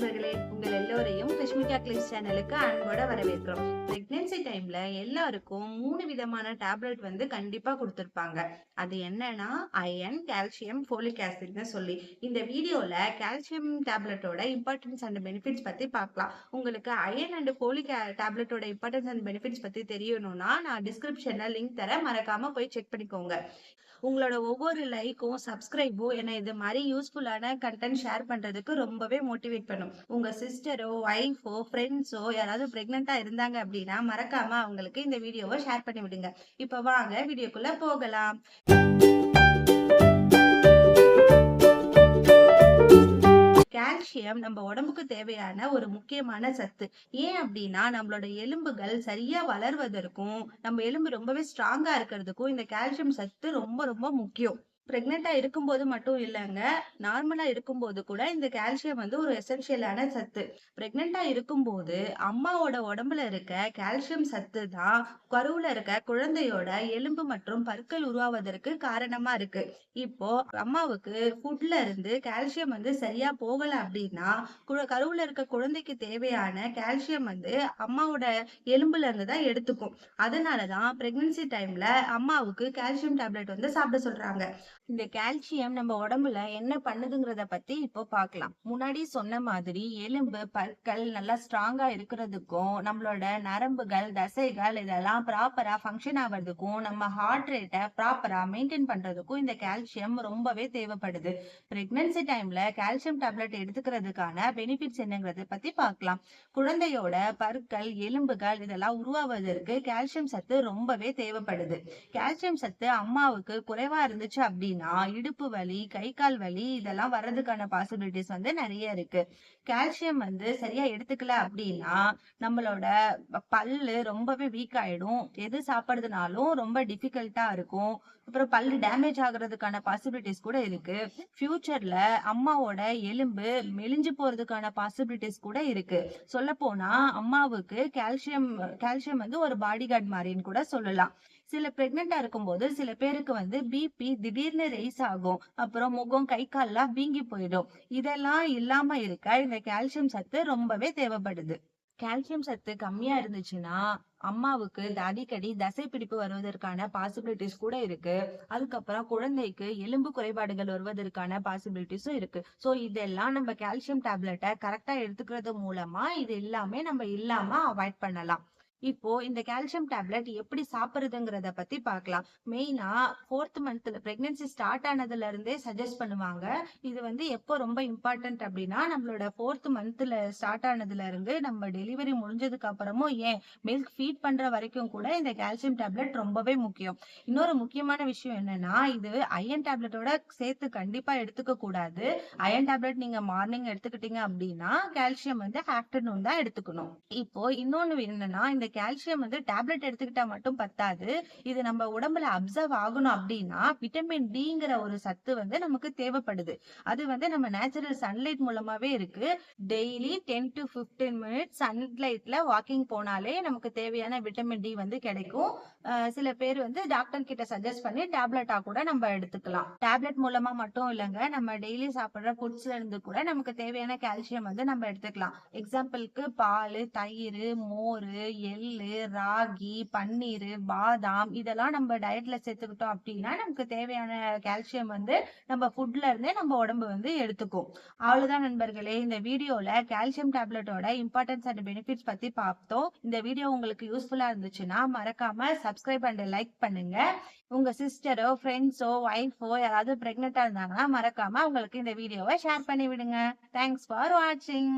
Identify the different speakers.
Speaker 1: நண்பர்களே, உங்கள் எல்லோரையும் கிருஷ்மிகா கிளிஸ் சேனலுக்கு அன்போட வரவேற்கிறோம். பிரெக்னன்சி டைம்ல எல்லாருக்கும் 3 விதமான டேப்லெட் கண்டிப்பா கொடுத்திருப்பாங்க. அது என்னன்னா அயன், கால்சியம், ஃபோலிக் ஆசிட்னு சொல்லி. இந்த வீடியோல கால்சியம் டேப்லெட்டோட இம்பார்ட்டன்ஸ் அண்ட் பெனிஃபிட்ஸ் பத்தி பார்க்கலாம். உங்களுக்கு அயன் அண்ட் ஃபோலிக் டேப்லெட்டோட இம்பார்ட்டன்ஸ் அண்ட் பெனிஃபிட்ஸ் பத்தி தெரியணும்னா நான் டிஸ்கிரிப்ஷன்ல லிங்க் தரேன், மறக்காம போய் செக் பண்ணிக்கோங்க. உங்களோட ஒவ்வொரு லைக்கும் சப்ஸ்கிரைபும் என்ன இது மாதிரி யூஸ்ஃபுல்லான கண்டென்ட் ஷேர் பண்றதுக்கு ரொம்பவே மோட்டிவேட் பண்ணும். உங்க சிஸ்டரோ, ஒய்ஃபோ, ஃப்ரெண்ட்ஸோ யாராவது பிரெக்னெண்டா இருந்தாங்க அப்படின்னா மறக்காம அவங்களுக்கு இந்த வீடியோவை ஷேர் பண்ணி விடுங்க. இப்ப வாங்க வீடியோக்குள்ள போகலாம். கால்சியம் நம்ம உடம்புக்கு தேவையான ஒரு முக்கியமான சத்து. ஏன் அப்படின்னா நம்மளோட எலும்புகள் சரியா வளர்வதற்கும் நம்ம எலும்பு ரொம்பவே ஸ்ட்ராங்கா இருக்கிறதுக்கும் இந்த கால்சியம் சத்து ரொம்ப ரொம்ப முக்கியம். பிரெக்னெண்டா இருக்கும்போது மட்டும் இல்லைங்க, நார்மலா இருக்கும்போது கூட இந்த கால்சியம் ஒரு எசென்சியலான சத்து. பிரெக்னெண்டா இருக்கும்போது அம்மாவோட உடம்புல இருக்க கால்சியம் சத்து தான் கருவுல இருக்க குழந்தையோட எலும்பு மற்றும் பற்கள் உருவாவதற்கு காரணமா இருக்கு. இப்போ அம்மாவுக்கு ஃபுட்ல இருந்து கால்சியம் சரியா போகல அப்படின்னா கருவுல இருக்க குழந்தைக்கு தேவையான கால்சியம் அம்மாவோட எலும்புல இருந்து தான் எடுத்துக்கும். அதனாலதான் பிரெக்னன்சி டைம்ல அம்மாவுக்கு கால்சியம் டேப்லெட் சாப்பிட சொல்றாங்க. இந்த கால்சியம் நம்ம உடம்புல என்ன பண்ணுதுங்கிறத பத்தி இப்போ பார்க்கலாம். முன்னாடி சொன்ன மாதிரி எலும்பு, பற்கள் நல்லா ஸ்ட்ராங்கா இருக்கிறதுக்கும், நம்மளோட நரம்புகள், தசைகள் இதெல்லாம் ப்ராப்பரா ஃபங்க்ஷன் ஆகிறதுக்கும், நம்ம ஹார்ட் ரேட்டை ப்ராப்பரா மெயின்டைன் பண்றதுக்கும் இந்த கால்சியம் ரொம்பவே தேவைப்படுது. பிரெக்னன்சி டைம்ல கால்சியம் டேப்லெட் எடுத்துக்கிறதுக்கான பெனிஃபிட்ஸ் என்னங்கிறத பத்தி பார்க்கலாம். குழந்தையோட பற்கள், எலும்புகள் இதெல்லாம் உருவாவதற்கு கால்சியம் சத்து ரொம்பவே தேவைப்படுது. கால்சியம் சத்து அம்மாவுக்கு குறைவா இருந்துச்சு அப்படின்னா இடுப்பு வலி, கை கால் வலி இதெல்லாம் வர்றதுக்கான பாசிபிலிட்டிஸ் நிறைய இருக்கு. கால்சியம் சரியா எடுத்துக்கல அப்படின்னா நம்மளோட பல்லு ரொம்பவே வீக் ஆயிடும். எது சாப்பிடுறதுனாலும் ரொம்ப டிஃபிகல்ட்டா இருக்கும். அப்புறம் பல்லு டேமேஜ் ஆகுறதுக்கான பாசிபிலிட்டிஸ் கூட இருக்கு. ஃபியூச்சர்ல அம்மாவோட எலும்பு மெலிஞ்சு போறதுக்கான பாசிபிலிட்டிஸ் கூட இருக்கு. சொல்ல போனா அம்மாவுக்கு கால்சியம் கால்சியம் ஒரு பாடி கார்டு மாதிரின்னு கூட சொல்லலாம். சில பிரெக்னெண்டா இருக்கும்போது சில பேருக்கு பிபி திடீர்னு ரைஸ் ஆகும். அப்புறம் முகம், கை கால்லாம் வீங்கி போயிடும். இதெல்லாம் இல்லாம இருக்க இந்த கால்சியம் சத்து ரொம்பவே தேவைப்படுது. கால்சியம் சத்து கம்மியா இருந்துச்சுன்னா அம்மாவுக்கு அடிக்கடி தசை பிடிப்பு வருவதற்கான பாசிபிலிட்டிஸ் கூட இருக்கு. அதுக்கப்புறம் குழந்தைக்கு எலும்பு குறைபாடுகள் வருவதற்கான பாசிபிலிட்டிஸும் இருக்கு. சோ இதெல்லாம் நம்ம கால்சியம் டேப்லெட்டை கரெக்டா எடுத்துக்கிறது மூலமா இது எல்லாமே நம்ம இல்லாம அவாய்ட் பண்ணலாம். இப்போ இந்த கால்சியம் டேப்லெட் எப்படி சாப்பிடுறதுங்கிறத பத்தி பார்க்கலாம். மெயினா 4th மந்த்ல பிரெக்னன்சி ஸ்டார்ட் ஆனதுல இருந்தே சஜஸ்ட் பண்ணுவாங்க. இது எப்போ ரொம்ப இம்பார்ட்டன்ட் அப்படின்னா நம்மளோட 4th மந்த்ல ஸ்டார்ட் ஆனதுல இருந்து நம்ம டெலிவரி முடிஞ்சதுக்கு அப்புறமும் ஏன் மில்க் ஃபீட் பண்ற வரைக்கும் கூட இந்த கால்சியம் டேப்லெட் ரொம்பவே முக்கியம். இன்னொரு முக்கியமான விஷயம் என்னன்னா இது அயன் டேப்லெட்டோட சேர்த்து கண்டிப்பா எடுத்துக்க கூடாது. அயன் டேப்லெட் நீங்க மார்னிங் எடுத்துக்கிட்டீங்க அப்படின்னா கால்சியம் ஆஃப்டர்நூன் தான் எடுத்துக்கணும். இப்போ இன்னொன்னு என்னன்னா இந்த கால்சியம் டேப்லெட் எடுத்துக்கிட்டா மட்டும் பத்தாது. இது நம்ம உடம்புல அப்சர்வ் ஆகணும் அப்படின்னா விட்டமின் டிங்கிற ஒரு சத்து நமக்கு தேவைப்படுது. அது நம்ம நேச்சுரல் சன்லைட் மூலமாவே இருக்கு. டெய்லி 10 to 15 மினிட்ஸ் சன்லைட்ல வாக்கிங் போனாலே நமக்கு தேவையான விட்டமின் டி கிடைக்கும். சில பேர் டாக்டர் கிட்ட சஜஸ்ட் பண்ணி டேப்லெட்டா கூட நம்ம எடுத்துக்கலாம். டேப்லெட் மூலமா மட்டும் இல்லைங்க, நம்ம டெய்லி சாப்பிடுற ஃபுட்ஸ்ல இருந்து கூட நமக்கு தேவையான கால்சியம் நம்ம எடுத்துக்கலாம். எக்ஸாம்பிளுக்கு பால், தயிர், மோர், எள்ளு, ராகி, பன்னீர், பாதாம் இதெல்லாம் நம்ம டயட்ல சேர்த்துக்கிட்டோம் அப்படின்னா நமக்கு தேவையான கால்சியம் நம்ம ஃபுட்ல இருந்தே நம்ம உடம்பு எடுத்துக்கும். அவ்வளவுதான் நண்பர்களே, இந்த வீடியோல கால்சியம் டேப்லெட்டோட இம்பார்ட்டன்ஸ் அண்ட் பெனிஃபிட்ஸ் பத்தி பார்த்தோம். இந்த வீடியோ உங்களுக்கு யூஸ்ஃபுல்லா இருந்துச்சுன்னா மறக்காம சப்ஸ்கிரைப் அண்ட் லைக் பண்ணுங்க. உங்க சிஸ்டரோ, ஃப்ரெண்ட்ஸோ, ஒய்ஃபோ யாராவது பிரெக்னெண்டா இருந்தாங்கன்னா மறக்காம உங்களுக்கு இந்த வீடியோவை ஷேர் பண்ணி விடுங்க. தேங்க்ஸ் ஃபார் வாட்சிங்.